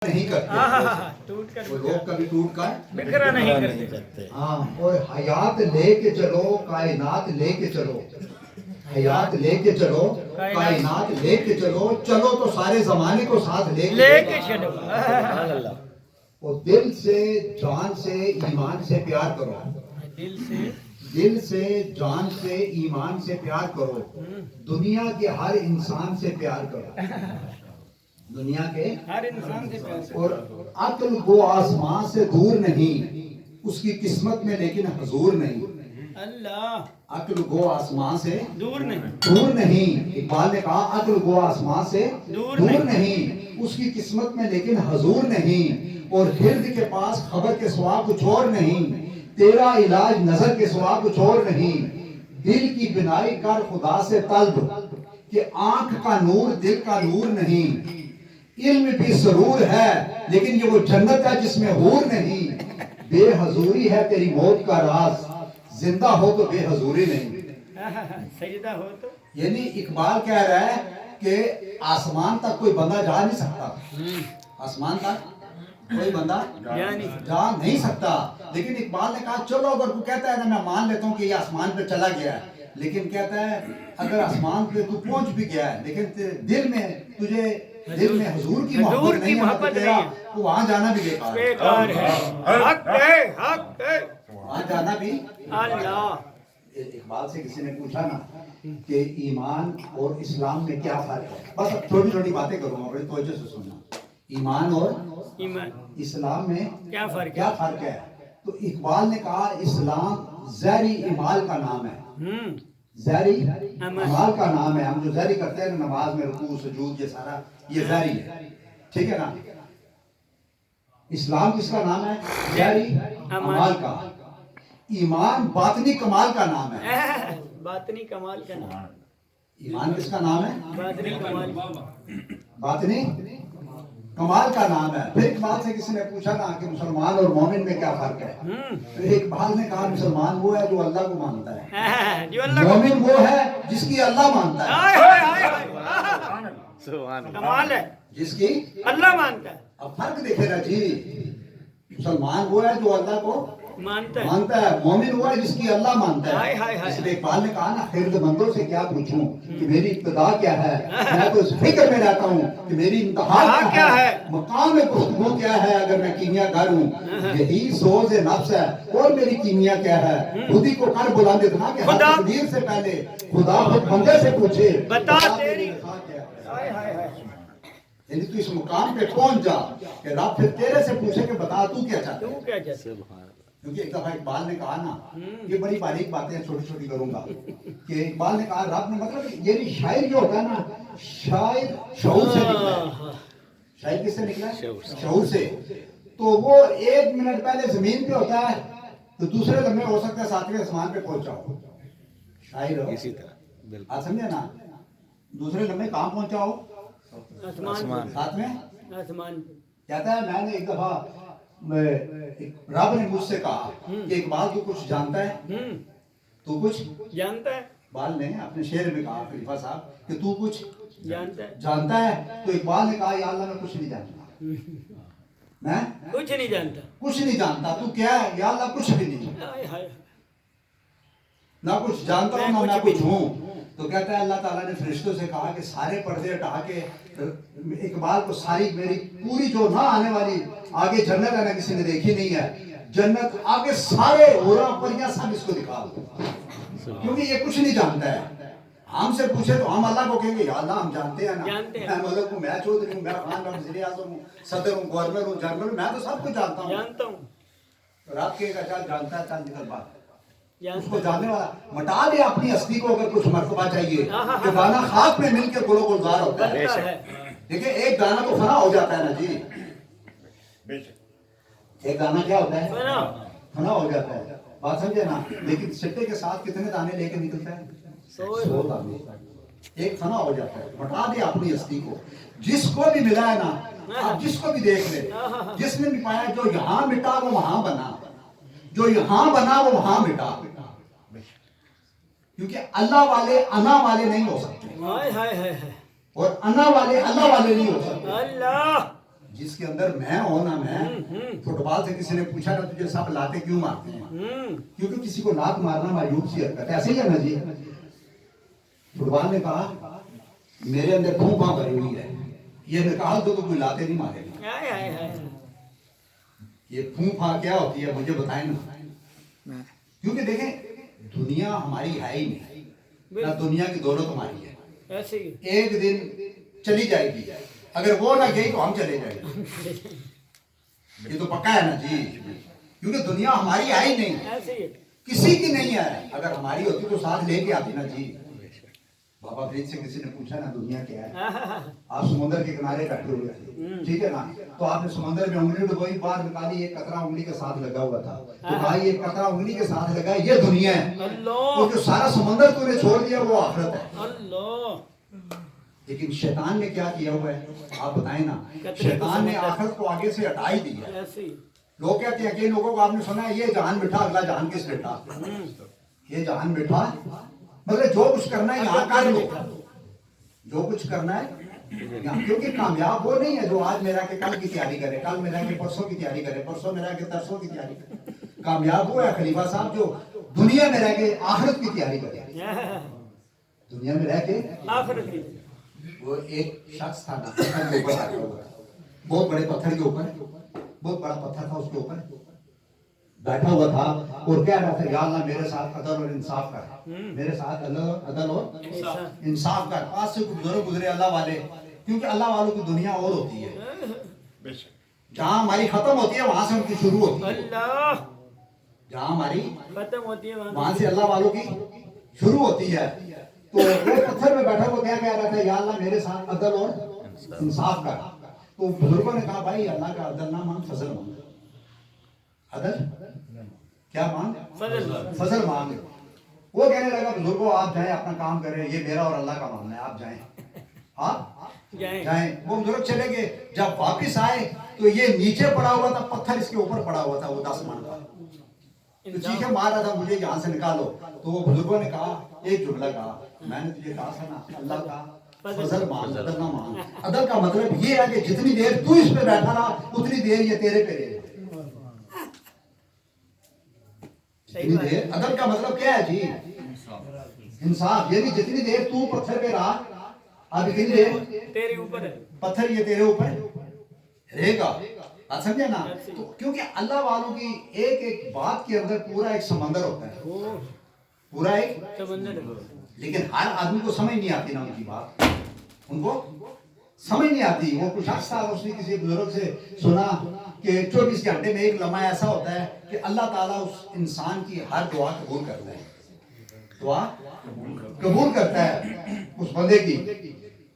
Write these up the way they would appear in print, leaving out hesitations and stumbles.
نہیں کرتے وہ لوگ کبھی ٹوٹ کر بکھرا نہیں کرتے. ہاں. اور حیات لے کے چلو کائنات لے کے چلو حیات لے کے چلو کائنات لے کے چلو چلو تو سارے زمانے کو ساتھ لے کے چلو. اور دل سے جان سے ایمان سے پیار کرو. دل سے جان سے ایمان سے پیار کرو. دنیا کے ہر انسان سے پیار کرو. دنیا کے ہر انسان سے پیار. اور عقل کو آسمان سے دور نہیں اس کی قسمت میں لیکن حضور نہیں. اللہ عقل کو آسمان سے دور نہیں. دور نہیں. اقبال نے کہا عقل کو آسمان سے دور نہیں اس کی قسمت میں لیکن حضور نہیں. اور گرد کے پاس خبر کے سوا کچھ اور نہیں. تیرا علاج نظر کے سوا کچھ اور نہیں. دل کی بنائی کر خدا سے طلب کہ آنکھ کا نور دل کا نور نہیں. علم بھی سرور ہے لیکن یہ وہ جنت ہے جس میں حور نہیں. بے حضوری ہے تیری موت کا راز زندہ ہو تو بے حضوری نہیں. سجدہ ہو تو یعنی اقبال کہہ رہا ہے کہ آسمان تک کوئی بندہ جا نہیں سکتا. آسمان تک کوئی بندہ جا نہیں سکتا. لیکن اقبال نے کہا چلو اگر تو کہتا ہے نا میں مان لیتا ہوں کہ یہ آسمان پہ چلا گیا ہے لیکن کہتا ہے اگر آسمان پہ تو پہنچ بھی گیا ہے لیکن دل میں تجھے دل میں حضور کی محبت نہیں ہے تو وہاں جانا بھی بیکار ہے. حق ہے حق ہے. وہاں جانا بھی اللہ. اقبال سے کسی نے پوچھا نا کہ ایمان اور اسلام میں کیا فرق ہے. بس اب چھوٹی چھوٹی باتیں کروں گا بڑی توجہ سے سننا. ایمان اور اسلام میں کیا فرق ہے. تو اقبال نے کہا اسلام ظاہری اعمال کا نام ہے. ظاہری اعمال کا نام ہے. ہم جو ظاہری کرتے ہیں نماز میں رکوع سجود یہ سارا یہ ظاہری ہے. ٹھیک ہے نا. اسلام کس کا نام ہے؟ ظاہری اعمال کا. ایمان باطنی کمال کا نام ہے. باطنی کمال کا نام. ایمان کس کا نام ہے؟ باطنی کمال. باطنی کمال کا نام ہے. پھر اقبال سے کسی نے پوچھا نا کہ مسلمان اور مومن میں کیا فرق ہے. پھر اقبال نے کہا مسلمان وہ ہے جو اللہ کو مانتا ہے. مومن وہ ہے جس کی اللہ مانتا ہے. کمال ہے جس کی اللہ مانتا ہے. اب فرق دیکھے نا جی. مسلمان وہ ہے جو اللہ کو مانتا ہے. مومن وہ ہے جس کی اللہ مانتا ہے. اس لیے اقبال نے کہا نا خرد مندوں سے کیا پوچھوں کہ میری ابتدا کیا ہے. میں تو اس فکر میں رہتا ہوں کہ میری انتہا کیا ہے. مقام گفتگو کیا ہے اگر میں کیمیا گر ہوں. یہی سوز نفس ہے اور میری کیمیا کیا ہے. خودی کو کر بلند اتنا کہ ہر تقدیر سے پہلے خدا خود بندے سے پوچھے بتا تیری. یعنی تو اس مقام پہ پہنچ جا کہ رب پھر تیرے سے پوچھے کہ بتا تو کیا چاہتا ہے. کیونکہ ایک دفعہ اقبال نے کہا نا یہ بڑی باریک باتیں چھوٹی چھوٹی کروں گا کہ اقبال نے کہا رب نے مطلب یہ شاعر جو ہوتا ہے نا شاعر شعور سے نکلا ہے. شاعر کس سے نکلا ہے؟ شعور سے. تو وہ ایک منٹ پہلے زمین پہ ہوتا ہے تو دوسرے لمحے ہو سکتا ہے ساتویں آسمان پہ پہنچا ہو. شاعر اسی طرح آپ سمجھے نا. دوسرے لمحے کہاں پہنچا ہو؟ ساتویں آسمان. کہتا ہے میں نے ایک دفعہ رب نے مجھ سے کہا کہ اقبال تو کچھ جانتا ہے. تو کچھ جانتا ہے. اقبال نے اپنے شعر میں کہا خلیفہ صاحب کہ تو کچھ جانتا ہے. تو اقبال نے کہا یا اللہ میں کچھ نہیں جانتا. میں کچھ نہیں جانتا. کچھ نہیں جانتا. تو کیا ہے؟ یا اللہ کچھ بھی نہیں. نہ کچھ جانتا ہوں نہ میں کچھ ہوں. تو کہتا ہے اللہ تعالیٰ نے فرشتوں سے کہا کہ سارے پردے ہٹا کے اقبال کو ساری میری پوری جو نہ آنے والی آگے جنت ہے نا کسی نے دیکھی نہیں ہے. جنت آگے سارے حورا پریاں سب اس کو دکھا دو کیونکہ یہ کچھ نہیں جانتا ہے. ہم سے پوچھے تو ہم اللہ کو کہیں گے یا اللہ ہم جانتے ہیں نا. میں ملک ہوں, میں چودھری ہوں, میں خان ہوں, وزیر اعظم ہوں, صدر ہوں, گورنر ہوں, جنرل ہوں, میں تو سب کچھ جانتا ہوں. رات کے کا چال جانتا ہے چال نکل بات اس کو جاننے والا مٹا دے اپنی ہستی کو اگر کچھ مرتبہ چاہیے. جو دانا خاک میں مل کے گلو گلزار ہوتا ہے. دیکھیں ایک دانا تو فنا ہو جاتا ہے نا جی. ایک دانا کیا ہوتا ہے؟ فنا ہو جاتا ہے. بات سمجھے نا. لیکن سٹے کے ساتھ کتنے دانے لے کے نکلتا ہے؟ 100 دانے. ایک فنا ہو جاتا ہے. مٹا دے اپنی ہستی کو. جس کو بھی ملا ہے نا آپ جس کو بھی دیکھ لیں جس نے بھی پایا جو یہاں مٹا وہ وہاں بنا, جو یہاں بنا وہ وہاں مٹا. کیونکہ اللہ والے انا والے نہیں ہو سکتے اور انا والے اللہ والے نہیں ہو سکتے. جس کے اندر میں ہوں نا میں فٹ بال سے کسی نے پوچھا نا تجھے سب لاتے کیوں مارتے ہیں؟ کیونکہ کسی کو لات مارنا مایوب سی حرکت ہے، ایسے ہی ہے نا جی؟ فٹ بال نے کہا میرے اندر پھونپا بھری ہوئی ہے، یہ نکال دو تو کوئی لاتے نہیں مارے گا۔ یہ پھونپا کیا ہوتی ہے مجھے بتائیں نا، کیونکہ دیکھیں دنیا ہماری ہے ہی نہیں، نہ دنیا کی دولت ہماری ہے، ایک دن چلی جائے گی، اگر وہ نہ گئی تو ہم چلے جائیں گے، یہ تو پکا ہے نا جی، کیونکہ دنیا ہماری ہے ہی نہیں، کسی کی نہیں ہے، اگر ہماری ہوتی تو ساتھ لے کے آتی نا جی۔ بابا فرید سے کسی نے پوچھا نا دنیا کیا ہے، آپ سمندر کے کنارے بیٹھے ہوئے تھے، ٹھیک ہے نا، تو آپ نے سمندر میں انگلی ڈبوئی، باہر نکالی، ایک قطرہ انگلی کے ساتھ لگا ہوا تھا، تو بھائی ایک قطرہ انگلی کے ساتھ لگا، یہ دنیا ہے، تو جو سارا سمندر تو نے چھوڑ دیا وہ آخرت ہے۔ لیکن شیطان نے کیا کیا ہوا ہے آپ بتائیں نا، شیطان نے آخرت کو آگے سے ہٹا ہی دیا۔ لوگ کہتے ہیں کہ لوگوں کو آپ نے سنا ہے یہ جہان بٹھا اگلا جہان کس بیٹھا، یہ جہان بٹھا مطلب جو کچھ کرنا ہے یہاں کر لو، جو کچھ کرنا ہے یہاں، کیونکہ کامیاب وہ نہیں ہے جو آج میرا کہ کل کی تیاری کرے، کل میرا کہ پرسوں کی تیاری کرے، پرسوں میرا کہ ترسوں کی تیاری کرے، کامیاب وہ ہے خلیفہ صاحب جو دنیا میں رہ کے آخرت کی تیاری کرے، دنیا میں رہ کے آخرت کی۔ وہ ایک شخص تھا نا پتھر کے اوپر بیٹھا ہوا تھا، بہت بڑے پتھر کے اوپر، بہت بڑا پتھر تھا، اس کے اوپر بیٹھا ہوا تھا اور کہہ رہا تھا یا اللہ میرے ساتھ عدل اور انصاف کر، میرے ساتھ عدل اور انصاف کر۔ پاس سے کچھ بزرگ گزرے اللہ والے، کیونکہ اللہ والوں کی دنیا اور ہوتی ہے، جہاں ہماری ختم ہوتی ہے وہاں سے ان کی شروع ہوتی ہے، جہاں ہماری ختم ہوتی ہے وہاں سے اللہ والوں کی شروع ہوتی ہے۔ تو وہ پتھر میں بیٹھا وہ کیا کہہ رہا تھا یا اللہ میرے ساتھ عدل اور انصاف کر۔ تو بزرگوں نے کہا بھائی اللہ کا عدل نہ مانگ، فضل مانگ، عدل کیا مانگ، فضل مانگ۔ وہ کہنے لگا بزرگوں آپ جائیں اپنا کام کریں، یہ میرا اور اللہ کا معاملہ ہے، آپ جائیں، آپ جائیں۔ وہ بزرگ چلے گئے، جب واپس آئے تو یہ نیچے پڑا ہوا تھا پتھر، اس کے اوپر پڑا ہوا تھا وہ 10 من کا، تو چیخے مار رہا تھا مجھے یہاں سے نکالو۔ تو وہ بزرگوں نے کہا ایک جملہ کہا، میں نے تجھے کہا تھا نا اللہ کا فضل مانگ، عدل نہ مانگ۔ عدل کا مطلب یہ ہے کہ جتنی دیر تو اس پہ بیٹھا رہا اتنی دیر یہ تیرے پہ رہے، جتنی دیر۔ عدل کا مطلب کیا ہے جی، انصاف، یعنی جتنی دیر تو پتھر پہ رہا اب اتنی دیر تیرے اوپر ہے، پتھر یہ تیرے اوپر رہے گا، آپ سمجھے نا۔ کیونکہ اللہ والوں کی ایک ایک بات کے اندر پورا ایک سمندر ہوتا ہے، پورا ایک سمندر، لیکن ہر آدمی کو سمجھ نہیں آتی نا ان کی بات، ان کو سمجھ نہیں آتی۔ وہ کچھ شخص تھا، اس نے کسی بزرگ سے سنا کہ 24 گھنٹے میں ایک لمحہ ایسا ہوتا ہے کہ اللہ تعالیٰ اس انسان کی ہر دعا قبول کرتا ہے، دعا قبول کرتا ہے اس بندے کی،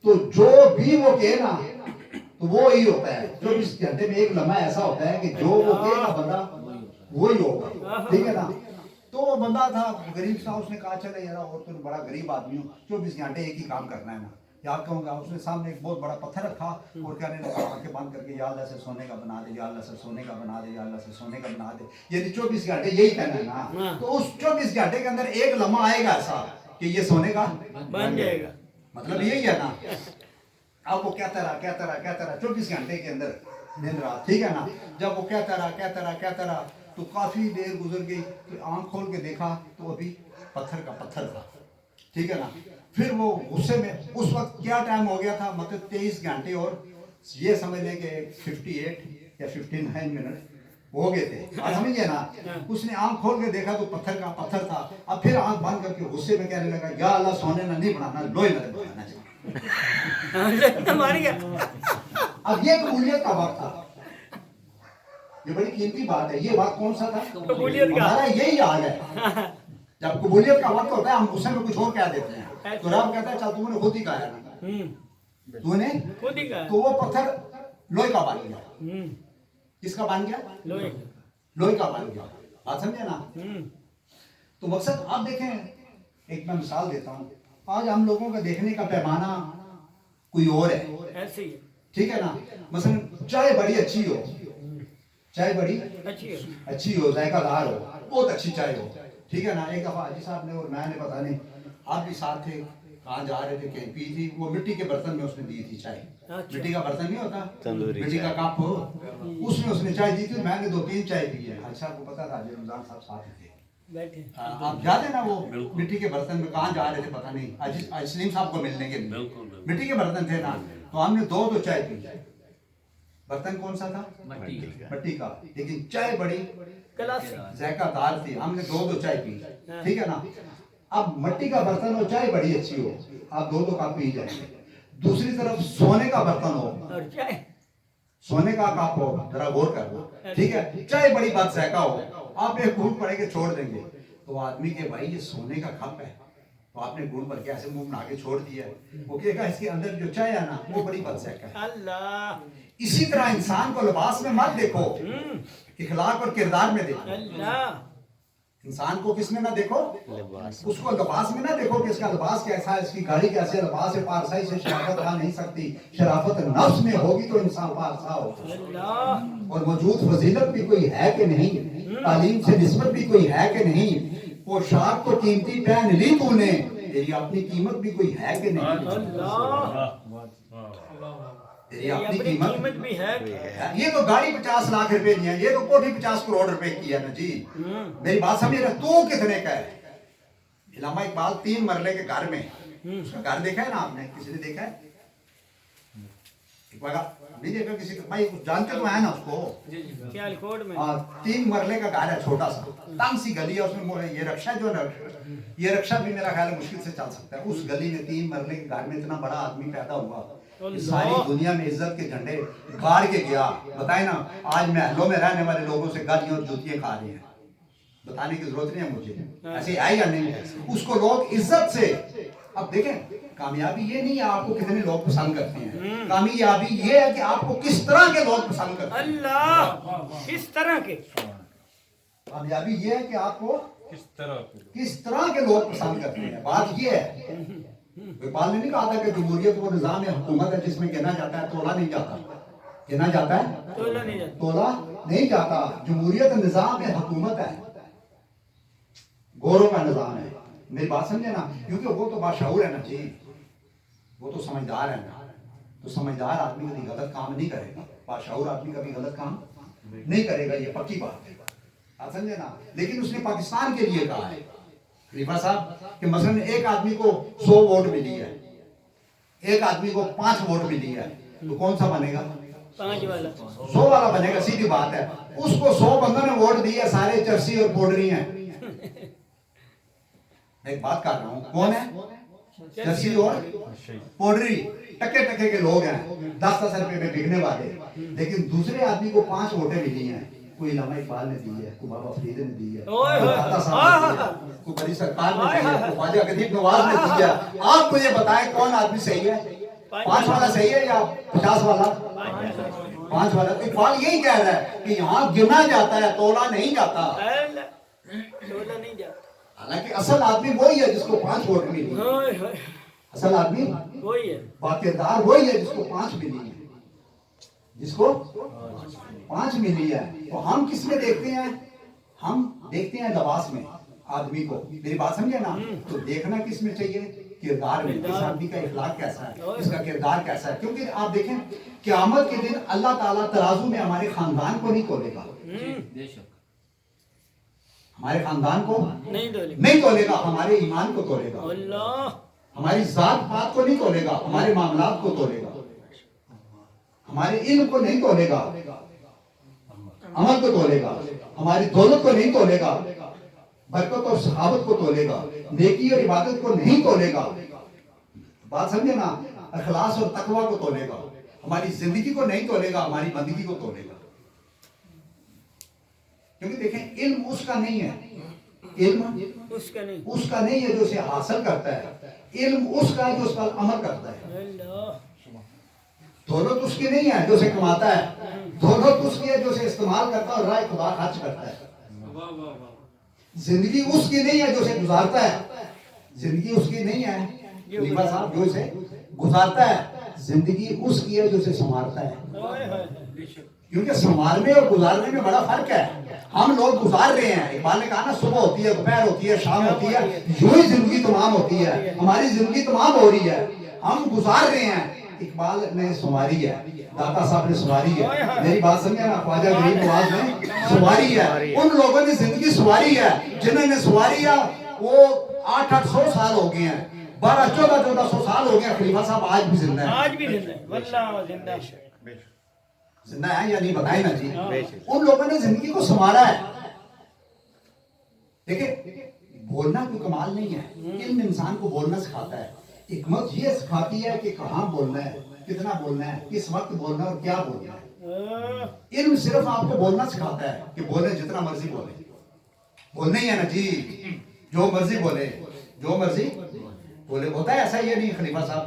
تو جو بھی وہ کہے نا تو وہ ہی ہوتا ہے۔ 24 گھنٹے میں ایک لمحہ ایسا ہوتا ہے کہ جو وہ کہے گا بندہ وہی ہوگا، ٹھیک ہے نا۔ تو وہ بندہ تھا غریب تھا، اس نے کہا چلے یار اور تم بڑا غریب آدمی ہو، 24 گھنٹے ایک ہی کام کرنا ہے نا، یاد کہوں گا۔ اس نے سامنے ایک بہت بڑا پتھر رکھا اور کہنے لگا آنکھیں بند کر کے یا اللہ سے سونے کا بنا دے، یا اللہ سے سونے کا بنا دے، یا اللہ سے سونے کا بنا دے، یعنی 24 گھنٹے یہی کہنا ہے نا۔ تو اس 24 گھنٹے کے اندر ایک لمحہ آئے گا ایسا کہ یہ سونے کا بن جائے گا، مطلب یہی ہے نا۔ اب وہ کہتا رہا 24 گھنٹے کے اندر دن رات، ٹھیک ہے نا۔ جب وہ کہتا رہا تو کافی دیر گزر گئی، پھر آنکھ کھول کے دیکھا تو ابھی پتھر کا پتھر تھا، ٹھیک ہے نا۔ پھر وہ غصے میں، اس وقت کیا ٹائم ہو گیا تھا، مطلب 23 گھنٹے اور یہ سمجھ لیں کہ 58 یا 59 منٹ ہو گئے تھے، آپ سمجھے نا۔ اس نے آنکھ کھول کے دیکھا تو پتھر کا پتھر تھا۔ اب پھر آنکھ بند کر کے غصے میں کہنے لگا یا اللہ سونے نہ نہیں بنانا، لوہے نہ بنانا چاہیے۔ اب یہ قبولیت کا وقت تھا، یہ بڑی قیمتی بات ہے۔ یہ وقت کون سا تھا؟ ہمارا یہی حال ہے، جب قبولیت کا وقت ہوتا ہے ہم غصے میں کچھ اور کہہ دیتے ہیں، تو رب کہتا ہے چل تم نے خود ہی کہا ہے نا، تو نے خود ہی کہا۔ تو وہ پتھر لوہے کا بن گیا، کس کا بن گیا؟ لوہے کا بن گیا، بات سمجھے نا۔ تو مقصد آپ دیکھیں، ایک میں مثال دیتا ہوں، آج ہم لوگوں کا دیکھنے کا پیمانہ کوئی اور ہے، ٹھیک ہے نا۔ مثلا چائے بڑی اچھی ہو، چائے بڑی اچھی ہو، ذائقہ دار ہو، بہت اچھی چائے ہو، ٹھیک ہے نا۔ ایک دفعہ حاجی صاحب نے اور میں نے پتہ نہیں آپ بھی ساتھ تھے، کہاں جا رہے تھے کہیں پی تھی وہ مٹی کے برتن میں اس نے دی تھی چائے اچھا۔ مٹی کا برتن نہیں ہوتا تندوری مٹی کا کپ اس میں اس نے چائے دی تھی میں نے 2-3 چائے پی ہے اچھا کو پتا تھا جی رمضان صاحب ساتھ تھے بیٹھے آپ یاد ہے نا وہ مٹی کے برتن میں کہاں جا رہے تھے پتہ نہیں آج سلیم صاحب کو ملنے کے لیے مٹی کے برتن تھے نا تو ہم نے 2 چائے پی برتن کون سا تھا مٹی کا لیکن چائے بڑی کلاس ذائقہ دار تھی ہم نے 2 چائے پی ٹھیک ہے نا اب مٹی کا برتن ہو چائے بڑی اچھی ہو آپ 2 کپ پی جائیں گے دوسری طرف سونے کا برتن ہو اور چائے سونے کا کپ ہو ذرا غور کرو ٹھیک ہے چائے بڑی بد ذائقہ ہو آپ ایک گھونٹ پڑے کے چھوڑ دیں گے تو آدمی کے بھائی یہ سونے کا کپ ہے تو آپ نے گھونٹ بھر کے ایسے منہ بنا کے چھوڑ دیا ہے وہ کہے گا اس کے اندر جو چائے ہے نا وہ بڑی بد ذائقہ ہے اللہ اسی طرح انسان کو لباس میں مت دیکھو اخلاق اور کردار میں دیکھو اللہ انسان کو کس میں نہ دیکھو لباس اس کو لباس میں نہ دیکھو کہ اس کا لباس کیسا ہے اس کی گاڑی کیسے لباس پارسائی سے شرافت آ نہیں سکتی شرافت نفس میں ہوگی تو انسان پارسا ہوگا اللہ اور موجود فضیلت بھی کوئی ہے کہ نہیں تعلیم سے نسبت بھی کوئی ہے کہ نہیں پوشاک کو قیمتی پہن لی تو نے تیری اپنی قیمت بھی کوئی ہے کہ نہیں اللہ تیری یہ اپنی اپنی قیمت قیمت بھی ہے یہ تو گاڑی 50 لاکھ روپے کی ہے یہ تو کوٹھی 50 کروڑ روپے کی ہے نا جی میری بات سمجھ رہے تو کتنے کا ہے علامہ اقبال 3 مرلے کے گھر میں اس کا گھر دیکھا ہے نا آپ نے کسی نے دیکھا ہے اقبال نہیں دیکھا کسی کا بھائی جانتے تو ہیں نا اس کو سیال کوٹ میں 3 مرلے کا گھر ہے چھوٹا سا تنگ سی گلی ہے اس میں یہ رکشا جو ہے یہ رکشا بھی میرا خیال ہے مشکل سے چل سکتا ہے اس گلی میں 3 مرلے کے گھر میں اتنا بڑا آدمی پیدا ہوا ساری دنیا میں عزت کے جھنڈے گاڑ کے گیا بتائیں نا آج محلوں میں رہنے والے لوگوں سے گالیاں اور جوتیاں کھا رہے ہیں بتانے کی ضرورت نہیں ہے مجھے ایسے ہے یا نہیں اس کو لوگ عزت سے اب دیکھیں کامیابی یہ نہیں ہے آپ کو کتنے لوگ پسند کرتے ہیں کامیابی یہ ہے کہ آپ کو کس طرح کے لوگ پسند کرتے ہیں اللہ کس طرح کے کامیابی یہ ہے کہ آپ کو کس طرح کے لوگ پسند کرتے ہیں بات یہ ہے اقبال نے نہیں کہا تھا کہ جمہوریت وہ نظام حکومت ہے جس میں کہنا جاتا ہے تولا نہیں جاتا کہنا جاتا ہے تولا نہیں جاتا تولا نہیں جاتا جمہوریت نظام حکومت ہے گوروں کا نظام ہے میری بات سمجھے نا کیونکہ وہ تو باشعور ہے نا جی وہ تو سمجھدار ہے نا تو سمجھدار آدمی کبھی غلط کام نہیں کرے گا باشعور آدمی کبھی غلط کام نہیں کرے گا یہ پکی بات ہے آپ سمجھے نا لیکن اس نے پاکستان کے لیے کہا ہے خلیفہ صاحب کہ مثلا ایک آدمی کو 100 ووٹ ملی ہے ایک آدمی کو 5 ووٹ ملی ہے تو کون سا بنے گا 5 والا 100 والا بنے گا سیدھی بات ہے اس کو 100 بندوں نے ووٹ دیے سارے چرسی اور پوڈری ہیں میں ایک بات کر رہا ہوں کون ہے چرسی اور پوڈری ٹکے ٹکے کے لوگ ہیں 10-10 روپے میں بکنے والے لیکن دوسرے آدمی کو 5 ووٹیں ملی ہیں کوئی علامہ اقبال نے دی ہے کوئی بابا فرید نے دی ہے کوئی عطا صاحب نے دی ہے کوئی بڑی سرکار نے دی ہے کوئی خواجہ قدیم نواز نے دی ہے آپ مجھے بتائیں کون آدمی صحیح ہے 5 والا صحیح ہے یا 50 والا 5 والا اقبال یہی کہہ رہا ہے کہ یہاں گنا جاتا ہے تولا نہیں جاتا تولا نہیں جاتا حالانکہ اصل آدمی وہی ہے جس کو 5 ووٹ ملی اصل آدمی وہی ہے باکردار وہی ہے جس کو 5 ملی ہے جس کو 5 ملی ہے تو ہم کس میں دیکھتے ہیں ہم دیکھتے ہیں لباس میں آدمی کو میری بات سمجھے نا تو دیکھنا کس میں چاہیے کردار میں اس آدمی کا اخلاق کیسا ہے اس کا کردار کیسا ہے کیونکہ آپ دیکھیں قیامت کے دن اللہ تعالیٰ ترازو میں ہمارے خاندان کو نہیں تولے گا ہمارے خاندان کو نہیں تولے گا ہمارے ایمان کو تولے گا اللہ ہماری ذات پات کو نہیں تولے گا ہمارے معاملات کو تولے گا ہمارے علم کو نہیں تولے گا عمل کو تولے گا ہماری دولت کو نہیں تولے گا برکت اور صحابت کو تولے گا نیکی اور عبادت کو نہیں تولے گا بات سمجھے نا اخلاص اور تقوی کو تولے گا ہماری زندگی کو نہیں تولے گا ہماری بندگی کو تولے گا کیونکہ دیکھیں علم اس کا نہیں ہے علم اس کا نہیں ہے جو اسے حاصل کرتا ہے علم اس کا ہے جو اس پر عمل کرتا ہے دولت اس کی نہیں ہے جو اسے کماتا ہے دولت اس کی ہے جو اسے استعمال کرتا ہے اور راہ خدا خرچ کرتا ہے زندگی اس کی نہیں ہے جو اسے گزارتا ہے زندگی اس کی نہیں ہے خلیفہ صاحب جو اسے گزارتا ہے زندگی اس کی ہے جو اسے سنوارتا ہے کیونکہ سنوارنے اور گزارنے میں بڑا فرق ہے. ہم لوگ گزار رہے ہیں. اقبال نے کہا نا صبح ہوتی ہے, دوپہر ہوتی ہے, شام ہوتی ہے, یوں ہی زندگی تمام ہوتی ہے. ہماری زندگی تمام ہو رہی ہے, ہم گزار رہے ہیں. اقبال نے سنواری ہے, داتا صاحب نے سنواری ہے. میری بات سمجھے نا, خواجہ غریب نواز نے سنواری ہے. ان لوگوں نے زندگی سنواری ہے جنہوں نے سنواری ہے. وہ 800 سال ہو گئے ہیں, 1400 سال ہو گئے. خلیفہ صاحب آج بھی زندہ ہیں. آج بھی زندہ ہے, واللہ زندہ. زندہ ہے یا نہیں بتائیں نا جی. ان لوگوں نے زندگی کو سنوارا ہے. دیکھیں, بولنا کوئی کمال نہیں ہے. علم انسان کو بولنا سکھاتا ہے. حکمت یہ سکھاتی ہے کہ کہاں بولنا ہے, کتنا بولنا ہے, کس وقت بولنا ہے اور کیا بولنا ہے. علم صرف آپ کو بولنا سکھاتا ہے کہ بولے جتنا مرضی بولے. بولنا ہی ہے نا جی, جو مرضی بولے, جو مرضی بولے. ہوتا ہے ایسا یہ نہیں خلیفہ صاحب,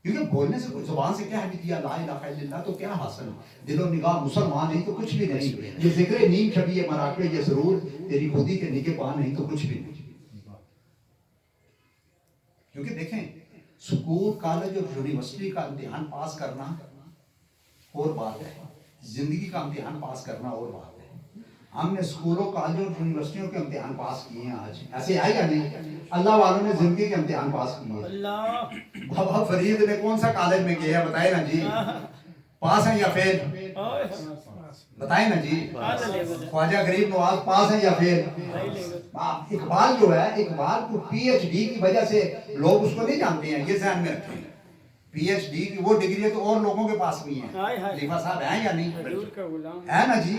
کیونکہ بولنے سے زبان سے کیا ہے کیا لا الہ الا اللہ تو کیا حاصل. دل و نگاہ مسلمان نہیں تو کچھ بھی نہیں. یہ ذکر نیم شبی یہ مراقبے یہ ضرور, تیری خودی کے نگہباں نہیں تو کچھ بھی نہیں. کیونکہ دیکھیں, اسکول, کالج اور یونیورسٹی کا امتحان پاس کرنا اور بات ہے, زندگی کا امتحان پاس کرنا اور بات ہے. ہم نے اسکولوں, کالجوں اور یونیورسٹیوں کے امتحان پاس کیے ہیں آج, ایسے آئے یا نہیں؟ اللہ والوں نے زندگی کے امتحان پاس کیے ہیں. بابا فرید نے کون سا کالج میں کیا ہے بتائے نا جی, پاس ہیں یا فیل بتائے نا جی. خواجہ غریب نواز پاس ہیں یا فیل. اقبال جو ہے, اقبال کو پی ایچ ڈی کی وجہ سے لوگ اس کو نہیں جانتے ہیں, یہ ذہن میں رکھیں. پی ایچ ڈی کی وہ ڈگری تو اور لوگوں کے پاس بھی ہیں. خلیفہ صاحب ہیں یا نہیں؟ ہے نا جی.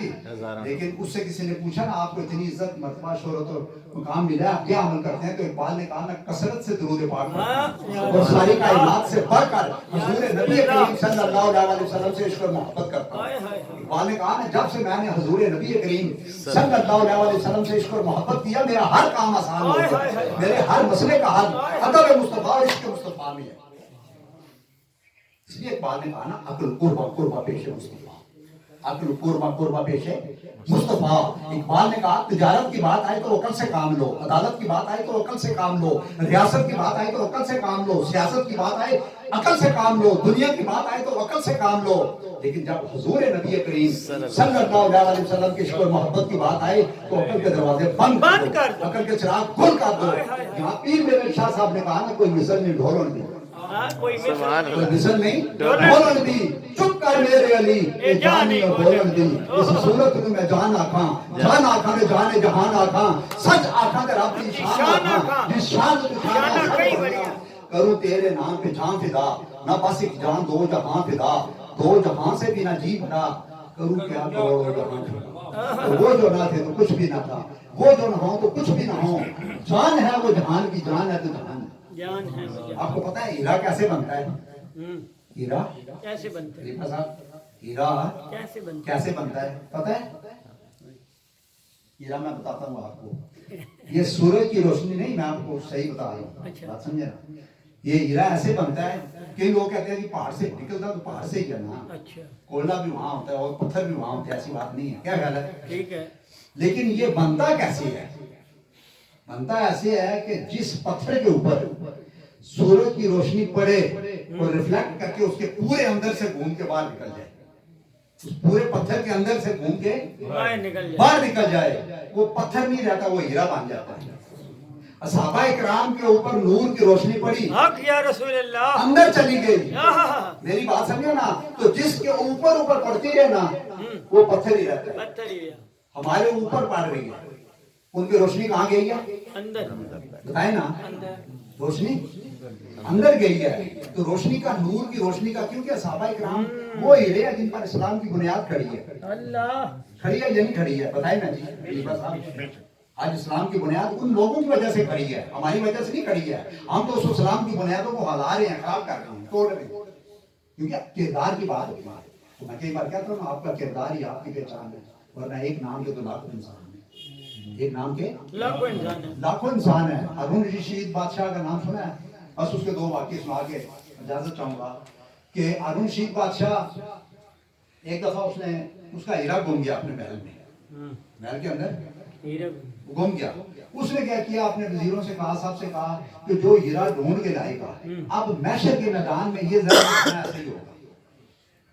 لیکن اس سے کسی نے پوچھا نا آپ کو اتنی عزت مرتبہ شہرت اور مقام ملا, آپ کیا عمل کرتے ہیں؟ تو اقبال نے کہا نا کثرت سے درود پاک پڑھتے ہیں اور ساری کائنات سے بڑھ کر حضور نبی کریم صلی اللہ علیہ وسلم سے عشق اور محبت کرتا ہوں. اقبال نے کہا نا جب سے میں نے حضور نبی کریم صلی اللہ علیہ وسلم سے عشق اور محبت کیا, میرا ہر کام آسان ہو گیا, میرے ہر مسئلے کا حل ادب مصطفیٰ اور عشق مصطفیٰ میں ہے. اس لیے اقبال نے کہا نا عقل قربہ پیش مصطفیٰ, عقل قربہ پیش مصطفیٰ. اقبال نے کہا تجارت کی بات آئے تو عقل سے کام لو, عدالت کی بات آئے تو عقل سے کام لو, ریاست کی بات آئے تو عقل سے کام لو, سیاست کی بات آئے عقل سے کام لو, دنیا کی بات آئے تو عقل سے کام لو. لیکن جب حضور نبی کریم صلی اللہ علیہ وسلم کے عشق و محبت کی بات آئے تو عقل کے دروازے بند کر دو, عقل کے چراغ گل کر دو. یہاں پیر میرے شاہ صاحب نے کہا نا کوئی مثل نہیں ڈھولن دی, کوئی مثل نہیں ڈھولن دی, چپ کر میرے علی اے جانی اور بولن دی. اس صورت میں میں جان آکھاں, جان آکھاں میں جان جہان آکھاں, سچ آکھاں تے رب کی شان آکھاں, جس شان تو شان کروں تیرے نام پہ جان فدا, نہ بس ایک جان دو جہاں فدا, دو جہاں سے بھی نہ جی بھرا, کروں کیا کروڑوں جہاں فدا. وہ جو نہ تھے تو کچھ بھی نہ تھا, وہ جو نہ ہو تو کچھ بھی نہ ہو. جان ہے وہ جہان کی, جان ہے تو جہان ہے. آپ کو پتا ہے ہیرا کیسے بنتا ہے؟ ہیرا کیسے بنتا ہے؟ ہیرا کیسے بنتا ہے پتا ہے؟ ہیرا میں بتاتا ہوں آپ کو, یہ سورج کی روشنی نہیں, میں آپ کو صحیح بتا رہا ہوں, بات سمجھے نا. یہ ہیرا ایسے بنتا ہے, کئی لوگ کہتے ہیں کہ پہاڑ سے نکلتا تو پہاڑ سے ہی کرنا, کوئلہ بھی وہاں ہوتا ہے اور پتھر بھی وہاں ہوتا ہے, ایسی بات نہیں ہے. کیا خیال ہے؟ ٹھیک ہے. لیکن یہ بنتا کیسے ہے؟ بنتا ایسے ہے کہ جس پتھر کے اوپر سورج کی روشنی پڑے اور ریفلیکٹ کر کے اس کے پورے اندر سے گھوم کے باہر نکل جائے, اس پورے پتھر کے اندر سے گھوم کے باہر نکل جائے, وہ پتھر نہیں رہتا, وہ ہیرا بن جاتا ہے. صحابہ اکرام کے اوپر نور کی روشنی پڑی, حق یا رسول اللہ, اندر چلی گئی. میری بات سمجھو نا, تو جس کے اوپر پڑتی ہے نا وہ پتھر ہی رہتا ہے. ہمارے اوپر پڑ رہی ہے, ان کی روشنی کہاں گئی ہے؟ اندر. بتائیں نا, روشنی اندر گئی ہے. تو روشنی کا, نور کی روشنی کا, کیونکہ صحابہ اکرام وہ ہیرے ہیں جن پر اسلام کی بنیاد کھڑی ہے. اللہ کھڑی ہے یا نہیں کھڑی ہے بتائیں نا جی. آج اسلام کی بنیاد ان لوگوں کی وجہ سے کھڑی ہے, ہماری وجہ سے نہیں کھڑی ہے. ہم تو اس اسلام کی بنیادوں کو ہلا رہے ہیں, خراب کر رہے ہیں, توڑ رہے ہیں. کیونکہ کردار کی بات ہوتی ہے. تو میں کئی بار کہتا ہوں آپ کا کردار ہی آپ کی پہچان ہے, ورنہ ایک نام کے تو لاکھوں انسان ہیں, ایک نام کے لاکھوں انسان ہیں. ہارون رشید بادشاہ کا نام سنا ہے؟ بس اس کے دو واقعے سنا کے اجازت چاہوں گا کہ ہارون رشید بادشاہ ایک دفعہ اس کا ہیرا گم گیا اپنے محل میں, محل کے اندر گم گیا. اس نے کیا کیا, اپنے وزیروں سے کہا, سب سے کہا کہ جو ہیرا ڈھونڈ کے لائے گا, اب محشر کے میدان میں یہ ضرور ایسے ہی ہوگا,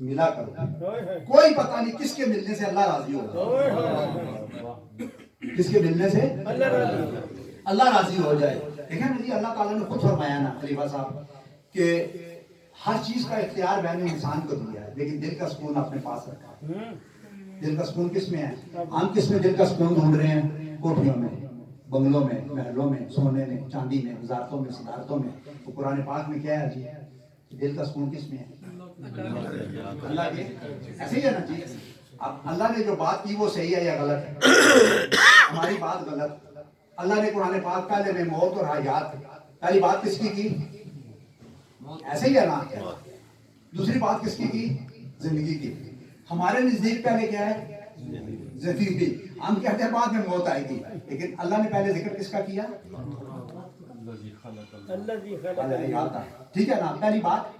ملا کرو. کوئی پتہ نہیں کس کے ملنے سے اللہ راضی ہوگا. کس کے ملنے سے اللہ راضی ہو جائے. دیکھیں نا جی اللہ تعالیٰ نے خود فرمایا نا خلیفہ صاحب کہ ہر چیز کا اختیار میں نے انسان کو دیا ہے لیکن دل کا سکون اپنے پاس رکھا ہے. دل کا سکون کس میں ہے؟ ہم کس میں دل کا سکون ڈھونڈ رہے ہیں؟ کوٹھیوں میں، بنگلوں میں، محلوں میں، سونے میں، چاندی میں، وزارتوں میں، صدارتوں میں. تو قرآن پاک میں کیا ہے جی؟ دل کا سکون کس میں ہے؟ اللہ کے. ایسے ہی ہے نا جی. اب اللہ نے جو بات کی وہ صحیح ہے یا غلط ہے؟ ہماری بات غلط. اللہ نے قرآن پاک پہلے میں موت اور حیات، پہلی بات کس کی؟ ایسے ہی ہے نا. دوسری بات کس کی؟ زندگی کی. ہمارے نزدیک پہلے کیا ہے؟ زندگی. ہم کہتے ہیں بعد میں موت آئے گی لیکن اللہ نے پہلے ذکر کس کا کیا؟ ٹھیک ہے نا. پہلی بات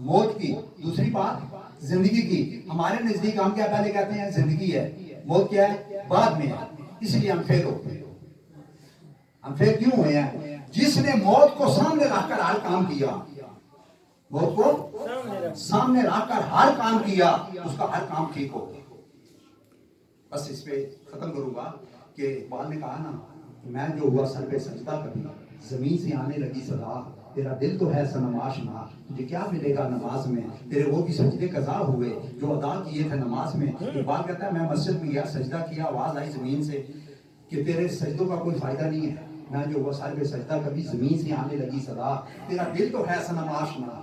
موت کی، دوسری بات زندگی کی. ہمارے نزدیک ہم کیا پہلے کہتے ہیں؟ زندگی ہے. موت کیا ہے؟ بعد میں ہے. اس لیے ہم فیل ہوتے ہیں. ہم فیل کیوں ہوئے ہیں؟ جس نے موت کو سامنے رکھ کر ہر کام کیا، موت کو سامنے رکھ کر ہر کام کیا، اس کا ہر کام ٹھیک ہو گیا. بس اس پہ ختم کروں گا کہ اقبال نے کہا نا کہ میں جو ہوا سر پہ سجدہ کبھی، زمین سے آنے لگی صدا، تیرا دل تو ہے صنم آشنا، تجھے کیا ملے گا نماز میں، تیرے وہ بھی سجدے قضا ہوئے جو ادا کیے تھے نماز میں. اقبال کہتا ہے میں مسجد میں گیا، سجدہ کیا، آواز آئی زمین سے کہ تیرے سجدوں کا کوئی فائدہ نہیں ہے. میں جو ہوا سر پہ سجدہ کبھی، زمین سے آنے لگی صدا، تیرا دل تو ہے صنم آشنا.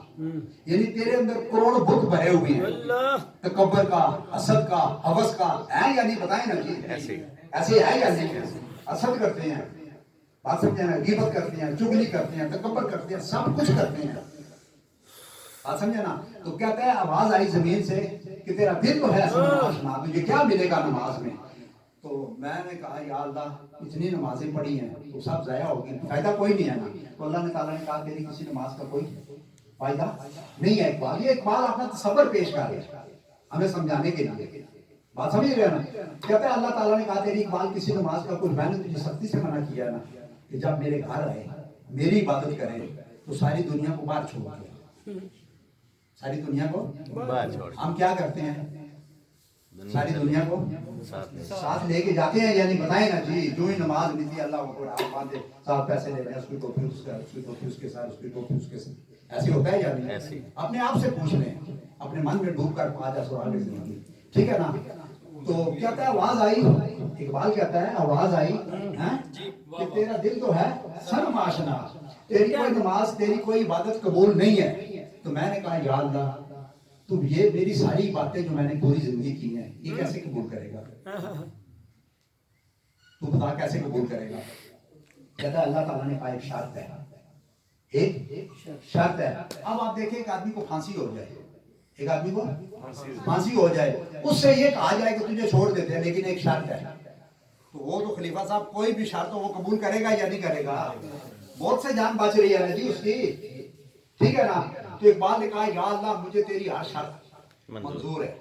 یعنی تیرے اندر کروڑ بت بھرے ہوئے ہیں، تکبر کا، حسد کا، ہوس کا. ہے یا نہیں؟ بتائیں نا جی. ایسے ہے یا نہیں؟ حسد کرتے ہیں، بات سمجھے نا، غیبت کرتے ہیں، چغلی کرتے ہیں، تکبر کرتے ہیں، سب کچھ کرتے ہیں. بات سمجھے نا. تو کہتا ہے آواز آئی زمین سے کہ تیرا دل تو ہے صنم آشنا، تجھے کیا ملے گا نماز میں. تو میں نے کہا یا اللہ اتنی نمازیں پڑھی ہیں تو سب ضائع ہوگی، فائدہ کوئی نہیں ہے نا. تو اللہ نے تعالیٰ نے کہا تیری کسی نماز کا کوئی فائدہ نہیں ہے. اقبال یہ اقبال اپنا تصور پیش کر رہے ہیں ہمیں سمجھانے کے لیے. بات سمجھ رہے ہیں نا. کہتے ہیں اللہ تعالیٰ نے کہا تیری اقبال کسی نماز کا کوئی، میں نے تجھے سختی سے منع کیا نا کہ جب میرے گھر آئے میری عبادت کریں تو ساری دنیا کو باہر چھوڑ دیں. ساری دنیا کو ہم کیا کرتے ہیں؟ ساری دنیا کو ساتھ لے کے جاتے ہیں. یعنی بتائیں نا جی. جو ہی نماز نہیں تھی اللہ کو آپ باندھے ساتھ پیسے لے رہے ہیں، اس کی ٹوپی اس کا، اس کی ٹوپی اس کے ساتھ، اس کی ٹوپی اس کے ساتھ. ایسے ہوتا ہے یا نہیں؟ اپنے آپ سے پوچھ لیں، اپنے من میں ڈوب کر آ جا سوال زندگی. ٹھیک ہے نا. تو کہتا ہے آواز آئی، اقبال کہتا ہے آواز آئی کہ تیرا دل تو ہے صنم آشنا، تیری کوئی نماز، تیری کوئی عبادت قبول نہیں ہے. تو میں نے کہا یا اللہ تو یہ میری ساری باتیں جو میں نے پوری زندگی کی ہیں یہ کیسے قبول کرے گا؟ تو بتا کیسے قبول کرے گا؟ کہتا ہے اللہ تعالیٰ نے کہا ایک شرط ہے، ایک شرط ہے. اب آپ دیکھیں ایک آدمی کو پھانسی ہو جائے، ایک آدمی کو پھانسی ہو جائے، اس سے یہ کہا جائے کہ تجھے چھوڑ دیتے ہیں لیکن ایک شرط ہے. تو وہ تو خلیفہ صاحب کوئی بھی شرط ہو وہ قبول کرے گا یا نہیں کرے گا؟ بہت سے جان بچ رہی ہے نا جی اس کی. ٹھیک ہے نا. تو اقبال نے کہا یا اللہ مجھے تیری ہر شرط منظور ہے،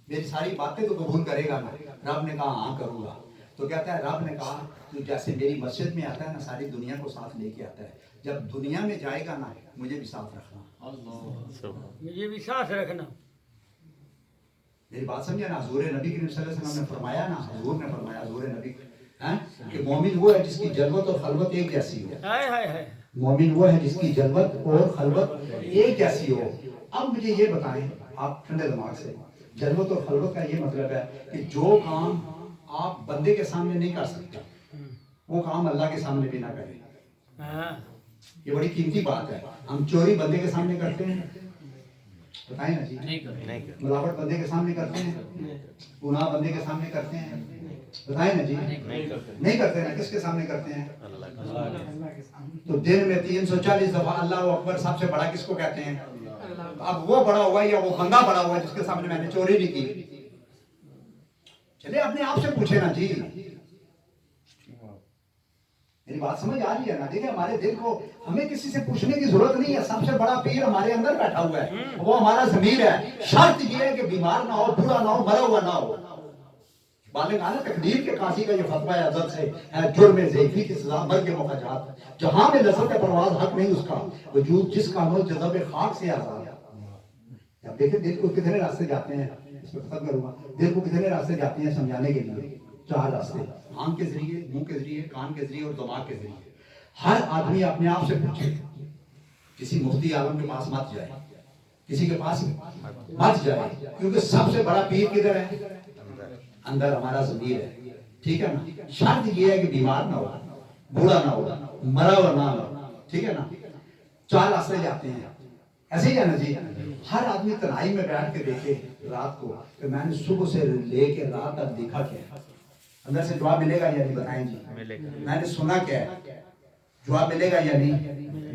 میری ساری باتیں تو قبول کرے گا نا؟ رب نے کہا ہاں کروں گا. تو کہتا ہے رب نے کہا تو جیسے میری مسجد میں آتا ہے نا ساری دنیا کو ساتھ لے کے آتا ہے، جب دنیا میں جائے گا نا مجھے بھی ساتھ رکھنا. مجھے بھی ساتھ رکھنا. میری بات سمجھے نا. حضور نبی کریم صلی اللہ علیہ وسلم نے فرمایا نا، حضور نے فرمایا، حضور نبی کہ مومن وہ ہے جس کی جلوت اور خلوت ایک جیسی ہو. مومن وہ ہے جس کی جلوت اور خلوت ایک جیسی ہو. اب مجھے یہ بتائیں آپ ٹھنڈے دماغ سے، جلوت اور خلوت کا یہ مطلب ہے کہ جو کام آپ بندے کے سامنے نہیں کر سکتے وہ کام اللہ کے سامنے بھی نہ کریں. یہ بڑی قیمتی بات ہے. ہم چوری بندے کے سامنے کرتے ہیں، بتائیں نا جی. ملاوٹ بندے کے سامنے کرتے ہیں، گناہ بندے کے سامنے کرتے ہیں، بتائیں نا جی. نہیں کرتے نا. کس کے سامنے کرتے ہیں؟ تو دن میں 340 دفعہ اللہ اکبر سب سے بڑا کس کو کہتے ہیں؟ اب وہ بڑا ہوا یا وہ بندہ بڑا ہوا جس کے سامنے میں نے چوری نہیں کی؟ چلے اپنے آپ سے پوچھے نا جی. میری بات سمجھ آ رہی ہے نا. دیکھیں ہمارے دل کو ہمیں کسی سے پوچھنے کی ضرورت نہیں ہے. سب سے بڑا پیر ہمارے اندر بیٹھا ہوا ہے، وہ ہمارا ضمیر ہے. شرط یہ ہے کہ بیمار نہ ہو، بوڑھا نہ ہو، مرا ہوا نہ ہو. بالغ کہا نا تقدیر کے قاضی کا یہ فتویٰ ہے عزت سے ہے جرم ضعیفی کی سزا مرگ مخرجات. جہاں میں لذت پرواز حق نہیں اس کا وجود، جس کا عمل جذب خاک سے آزاد. اب دیکھیں دل کو کتنے راستے جاتے ہیں، اس پہ ختم کروں گا، دل کو کتنے راستے جاتے ہیں سمجھانے کے لیے؟ 4 راستے، آنکھ کے ذریعے، منہ کے ذریعے، کان کے ذریعے اور دماغ کے ذریعے۔ ہر آدمی اپنے آپ سے پوچھے، کسی مفتی عالم کے پاس مت جائے، کسی کے پاس مت جائے، کیونکہ سب سے بڑا پیر کدھر ہے؟ اندر ہمارا ضمیر ہے، ٹھیک ہے نا؟ شرط یہ ہے کہ بیمار نہ ہو، بوڑھا نہ ہو، مرا ہوا نہ ہو، ٹھیک ہے نا؟ 4 راستے جاتے ہیں، ایسے ہی ہے نا جی؟ ہر آدمی تنہائی میں بیٹھ کے دیکھے رات کو کہ میں نے صبح سے لے کے رات تک دیکھا کیا ہے، اندر سے جواب ملے گا یا نہیں بتائیں جی؟ میں نے سنا کیا ہے، جواب ملے گا یا نہیں؟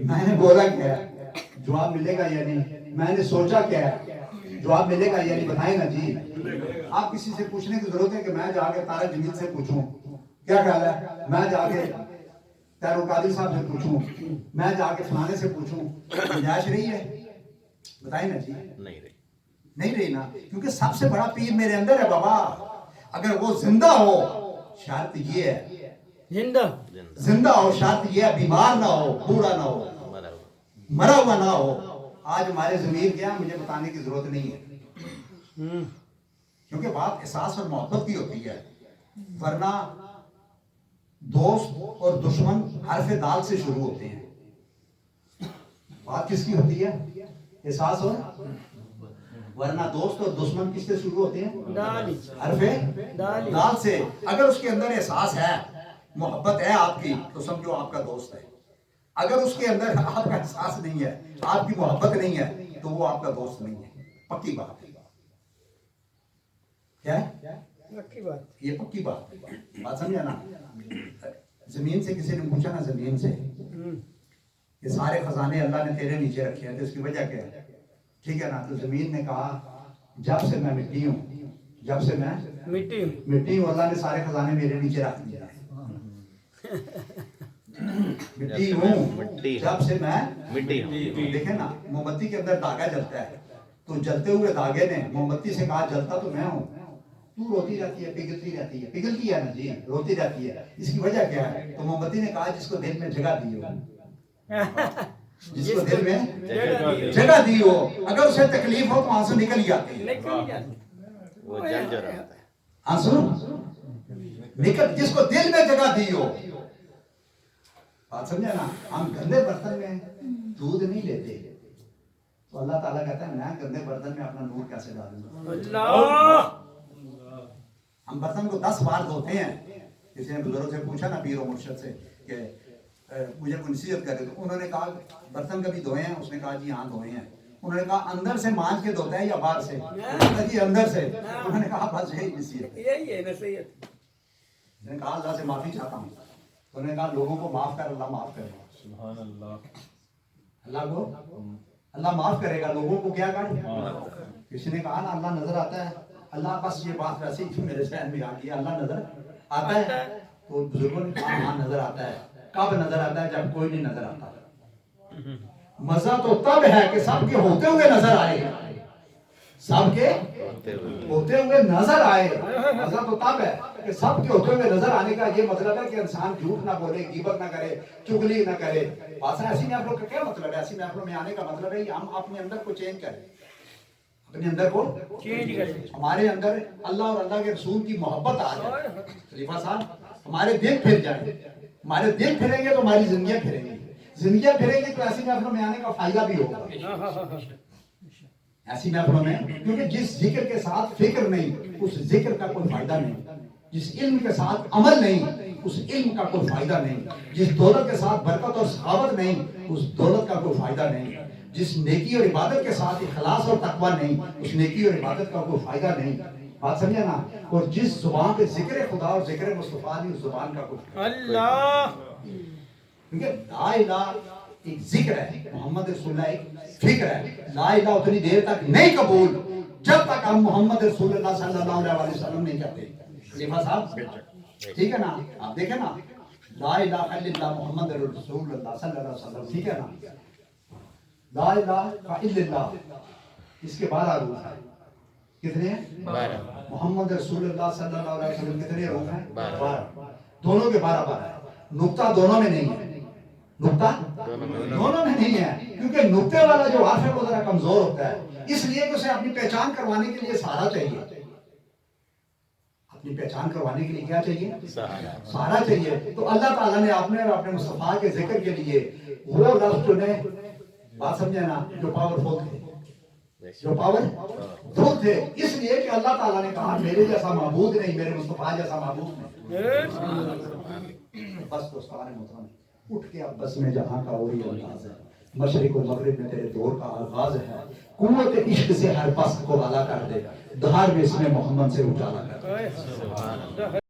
میں نے بولا کیا ہے، جواب ملے گا یا نہیں؟ میں نے سوچا کیا ہے، جواب ملے گا یا نہیں؟ بتائیں نا جی؟ آپ کسی سے پوچھنے کی ضرورت ہے کہ میں جا کے طارق جمیل سے پوچھوں کیا خیال ہے، میں جا کے تیرو قادری صاحب سے پوچھوں، میں جا کے فلانے سے پوچھوں، گنجائش رہی ہے؟ بتائیں نا جی؟ نہیں رہی نا، کیونکہ سب سے بڑا پیر میرے اندر ہے بابا۔ اگر وہ زندہ ہو، شرط یہ ہے زندہ ہو، شرط یہ ہے بیمار نہ ہو، بوڑھا نہ ہو، مرا ہوا نہ ہو۔ آج ہمارے ضمیر کیا ہے مجھے بتانے کی ضرورت نہیں ہے، کیونکہ بات احساس اور محبت کی ہوتی ہے، ورنہ دوست اور دشمن حرف دال سے شروع ہوتے ہیں۔ بات کس کی ہوتی ہے؟ احساس اور، ورنہ دوست اور دشمن کس سے شروع ہوتے ہیں؟ حرف دال سے۔ اگر اس کے اندر احساس ہے، محبت ہے آپ کی، تو سمجھو آپ کا دوست ہے۔ اگر اس کے اندر آپ کا احساس نہیں ہے، آپ کی محبت نہیں ہے، تو وہ آپ کا دوست نہیں ہے۔ پکی بات ہے، کیا ہے؟ یہ پکی بات ہے، بات سمجھا نا؟ زمین سے کسی نے پوچھا نا، زمین سے یہ سارے خزانے اللہ نے تیرے نیچے رکھے ہیں، تو اس کی وجہ کیا ہے؟ ٹھیک ہے نا؟ تو زمین نے کہا جب سے میں مٹی ہوں، جب سے میں مٹی ہوں، اللہ نے سارے خزانے میرے نیچے رکھ دیے ہیں۔ مٹی ہوں جب سے میں مٹی ہوں۔ دیکھیں نا، موم بتی کے اندر دھاگا جلتا ہے، تو جلتے ہوئے دھاگے نے موم بتی سے کہا جلتا تو میں ہوں، تو روتی رہتی ہے، پگھلتی رہتی ہے، پگھلتی ہے نا جی، روتی رہتی ہے، اس کی وجہ کیا ہے؟ تو موم بتی نے کہا جس کو دل میں جگہ دی ہو، جس کو دل میں جگہ دی ہو، اگر اسے تکلیف ہو تو آنسو نکل جاتے ہیں، وہ جل جو رہتا ہے، آنسو نکل، جس کو دل میں جگہ دی ہو۔ بات سمجھا نا؟ ہم گندے برتن میں دودھ نہیں لیتے، تو اللہ تعالیٰ کہتا ہے میں گندے برتن میں اپنا نور کیسے ڈالوں؟ ہم برتن کو 10 بار دھوتے ہیں۔ کسی نے بزرگ سے پوچھا نا، پیر و مرشد سے، کہ مجھے کوئی نصیحت کرے، تو انہوں نے کہا برتن کبھی دھوئے ہیں؟ اس نے کہا جی ہاں دھوئے ہیں۔ انہوں نے کہا اندر سے مانج کے دھوتا ہے یا باہر سے؟ جی اندر سے۔ انہوں نے کہا بس یہی نصیحت، یہی ہے نصیحت۔ میں نے کہا اللہ سے معافی چاہتا ہوں، انہوں نے کہا لوگوں کو معاف کر، اللہ معاف کرے گا۔ سبحان اللہ، اللہ کو اللہ معاف کرے گا، لوگوں کو کیا کر؟ کسی نے کہا نا اللہ نظر آتا ہے، اللہ بس یہ بات ویسے ہی میرے ذہن میں آ گئی، اللہ نظر آتا ہے؟ تو بزرگوں نے کہا ہاں نظر آتا ہے۔ کب نظر آتا ہے؟ جب کوئی نہیں نظر آتا۔ مزہ تو تب ہے کہ سب کے ہوتے ہوئے نظر آئے، سب کے ہوتے ہوئے نظر آئے۔ مزہ تو تب ہے کہ سب کے ہوتے ہوئے نظر آنے کا یہ مطلب ہے کہ انسان جھوٹ نہ بولے، غیبت نہ کرے، چغلی نہ کرے۔ ایسی محفلوں کا کیا مطلب ہے؟ ایسی محفلوں میں آنے کا مطلب ہے کہ ہم اپنے اندر کو چینج کریں، اپنے اندر کو چینج کریں، ہمارے اندر اللہ اور اللہ کے رسول کی محبت آ جائے۔ خلیفہ صاحب، ہمارے دل پھر جائیں، ہمارے دل پھریں گے تو ہماری زندگیاں پھریں گی، زندگیاں پھریں گی تو ایسی محفلوں میں آنے کا فائدہ بھی ہوگا، ایسی محفلوں میں، کیونکہ جس ذکر کے ساتھ فکر نہیں اس ذکر کا کوئی فائدہ نہیں، جس علم کے ساتھ عمل نہیں اس علم کا کوئی فائدہ نہیں، جس دولت کے ساتھ برکت اور سخاوت نہیں اس دولت کا کوئی فائدہ نہیں، جس نیکی اور عبادت کے ساتھ اخلاص اور تقوی نہیں اس نیکی اور عبادت کا کوئی فائدہ نہیں۔ بات سمجھا نا؟ اور جس زبان پہ ذکر خدا اور ذکر مصطفیٰ نہیں اس زبان کا کوئی اللہ، کیونکہ لا الہ ایک ذکر ہے، محمد رسول اللہ ایک فکر ہے۔ لا الہ اتنی دیر تک نہیں قبول جب تک ہم محمد رسول اللہ صلی اللہ علیہ وسلم نہیں کہتے۔ خلیفہ صاحب ٹھیک ہے نا؟ آپ دیکھیں نا، لا الہ الا اللہ محمد رسول اللہ صلی اللہ علیہ وسلم، ٹھیک ہے نا؟ لا الہ الا اللہ، اس کے 12 روح ہیں، کتنے ہیں؟ 12۔ محمد رسول اللہ صلی اللہ علیہ وسلم کتنے روح ہیں؟ 12۔ دونوں کے 12 ہے، نقطہ دونوں میں نہیں ہے، نقطہ دونوں میں نہیں ہے، کیونکہ نقطے والا جو حرف ہے وہ ذرا کمزور ہوتا ہے، اس لیے کہ اسے اپنی پہچان کروانے کے لیے سہارا چاہیے. اپنی پہچان کروانے کے لیے کیا چاہیے؟ سہارا چاہیے. تو اللہ تعالیٰ نے آپ نے اور اپنے مصطفیٰ کے ذکر کے لیے وہ لفظ چنے، بات سمجھے نا، جو پاورفل تھے، جو پاورفل تھے، اس لیے کہ اللہ تعالیٰ نے کہا میرے جیسا معبود نہیں، میرے مصطفیٰ جیسا معبود نہیں. بس دوستان محترم، اٹھ کے اب بس میں جہاں کا وہی انداز ہے، مشرق و مغرب میں تیرے دور کا آغاز ہے، قوت عشق سے ہر پست کو بالا کر دے، دھار میں اس میں محمد سے اجالا کر دے.